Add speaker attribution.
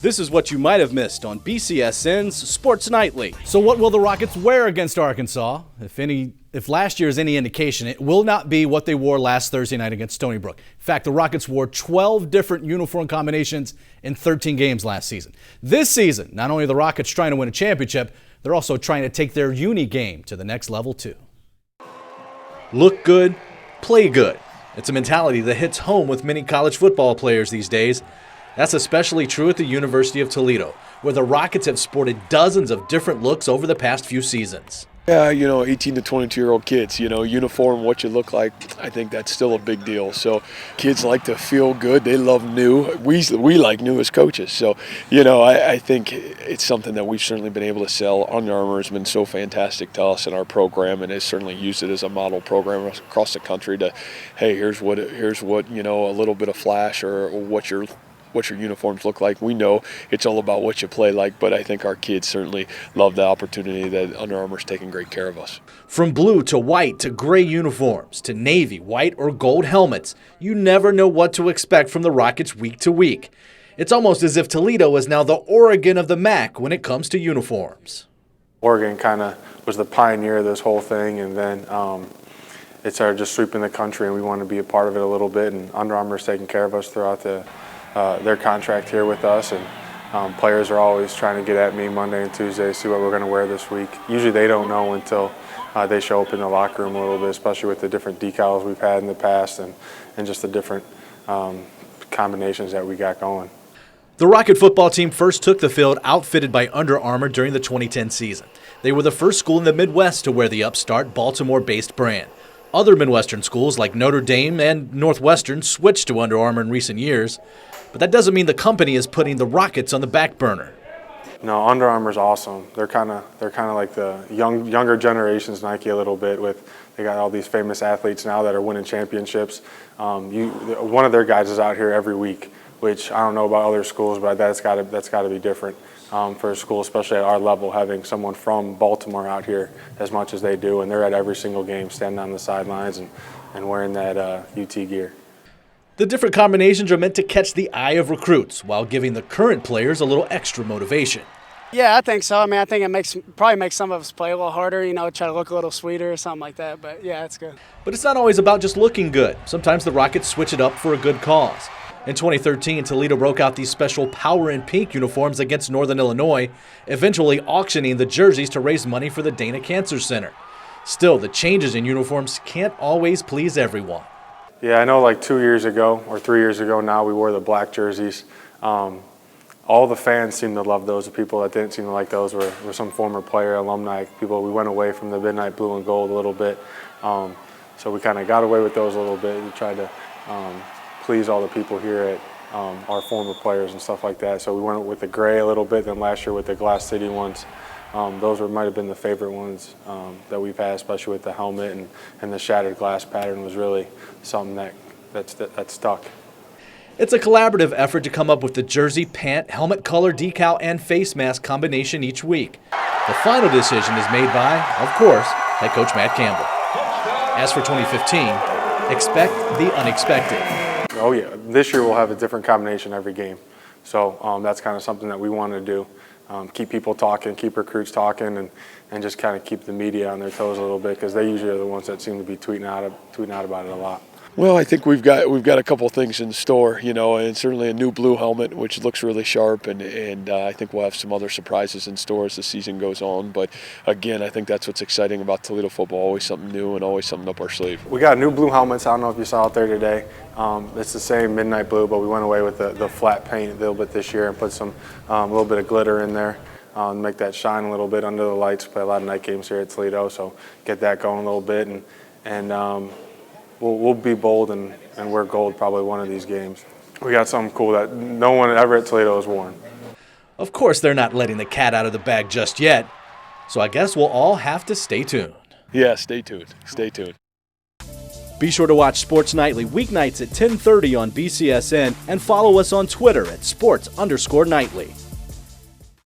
Speaker 1: This is what you might have missed on BCSN's Sports Nightly. So what will the Rockets wear against Arkansas? If last year is any indication, it will not be what they wore last Thursday night against Stony Brook. In fact, the Rockets wore 12 different uniform combinations in 13 games last season. This season, not only are the Rockets trying to win a championship, they're also trying to take their uni game to the next level too. Look good, play good. It's a mentality that hits home with many college football players these days. That's especially true at the University of Toledo, where the Rockets have sported dozens of different looks over the past few seasons.
Speaker 2: Yeah, 18 to 22-year-old kids, uniform, what you look like, I think that's still a big deal. So kids like to feel good. They love new. We like new as coaches. So, I think it's something that we've certainly been able to sell. Under Armour has been so fantastic to us in our program and has certainly used it as a model program across the country to, hey, here's what a little bit of flash or what your uniforms look like. We know it's all about what you play like, but I think our kids certainly love the opportunity that Under Armour's taking great care of us.
Speaker 1: From blue to white to gray uniforms to navy, white, or gold helmets, you never know what to expect from the Rockets week to week. It's almost as if Toledo is now the Oregon of the MAC when it comes to uniforms.
Speaker 3: Oregon kind of was the pioneer of this whole thing, and then it started just sweeping the country, and we wanted to be a part of it a little bit, and Under Armour's taking care of us throughout their contract here with us, and players are always trying to get at me Monday and Tuesday, see what we're going to wear this week. Usually they don't know until they show up in the locker room a little bit, especially with the different decals we've had in the past and just the different combinations that we got going.
Speaker 1: The Rocket football team first took the field outfitted by Under Armour during the 2010 season. They were the first school in the Midwest to wear the upstart Baltimore-based brand. Other Midwestern schools like Notre Dame and Northwestern switched to Under Armour in recent years, but that doesn't mean the company is putting the Rockets on the back burner.
Speaker 3: No, Under Armour's awesome. They're kind of like the younger generation's Nike a little bit. They got all these famous athletes now that are winning championships. One of their guys is out here every week, which I don't know about other schools, but that's got to be different for a school, especially at our level, having someone from Baltimore out here as much as they do, and they're at every single game, standing on the sidelines and wearing that UT gear.
Speaker 1: The different combinations are meant to catch the eye of recruits while giving the current players a little extra motivation.
Speaker 4: Yeah, I think so. I think it probably makes some of us play a little harder, try to look a little sweeter or something like that. But yeah, it's good.
Speaker 1: But it's not always about just looking good. Sometimes the Rockets switch it up for a good cause. In 2013, Toledo broke out these special Power in Pink uniforms against Northern Illinois, eventually auctioning the jerseys to raise money for the Dana Cancer Center. Still, the changes in uniforms can't always please everyone.
Speaker 3: Yeah, I know like 2 years ago or 3 years ago now we wore the black jerseys. All the fans seemed to love those. The people that didn't seem to like those were some former player, alumni people. We went away from the midnight blue and gold a little bit. So we kind of got away with those a little bit. We tried to please all the people here at our former players and stuff like that. So we went with the gray a little bit, then last year with the Glass City ones. Those might have been the favorite ones that we've had, especially with the helmet and the shattered glass pattern was really something that stuck.
Speaker 1: It's a collaborative effort to come up with the jersey, pant, helmet color, decal, and face mask combination each week. The final decision is made by, of course, head coach Matt Campbell. As for 2015, expect the unexpected.
Speaker 3: Oh yeah, this year we'll have a different combination every game. So that's kind of something that we want to do. Keep people talking, keep recruits talking, and just kind of keep the media on their toes a little bit because they usually are the ones that seem to be tweeting out about it a lot.
Speaker 2: Well, I think we've got a couple of things in store, and certainly a new blue helmet, which looks really sharp, and I think we'll have some other surprises in store as the season goes on. But again, I think that's what's exciting about Toledo football, always something new and always something up our sleeve.
Speaker 3: We got new blue helmets. I don't know if you saw out there today. It's the same midnight blue, but we went away with the flat paint a little bit this year and put some a little bit of glitter in there. Make that shine a little bit under the lights. Play a lot of night games here at Toledo, so get that going a little bit, and we'll be bold and wear gold probably one of these games. We got something cool that no one ever at Toledo has worn.
Speaker 1: Of course, they're not letting the cat out of the bag just yet, so I guess we'll all have to stay tuned.
Speaker 2: Yeah, stay tuned. Stay tuned.
Speaker 1: Be sure to watch Sports Nightly weeknights at 10:30 on BCSN and follow us on Twitter at sports_nightly.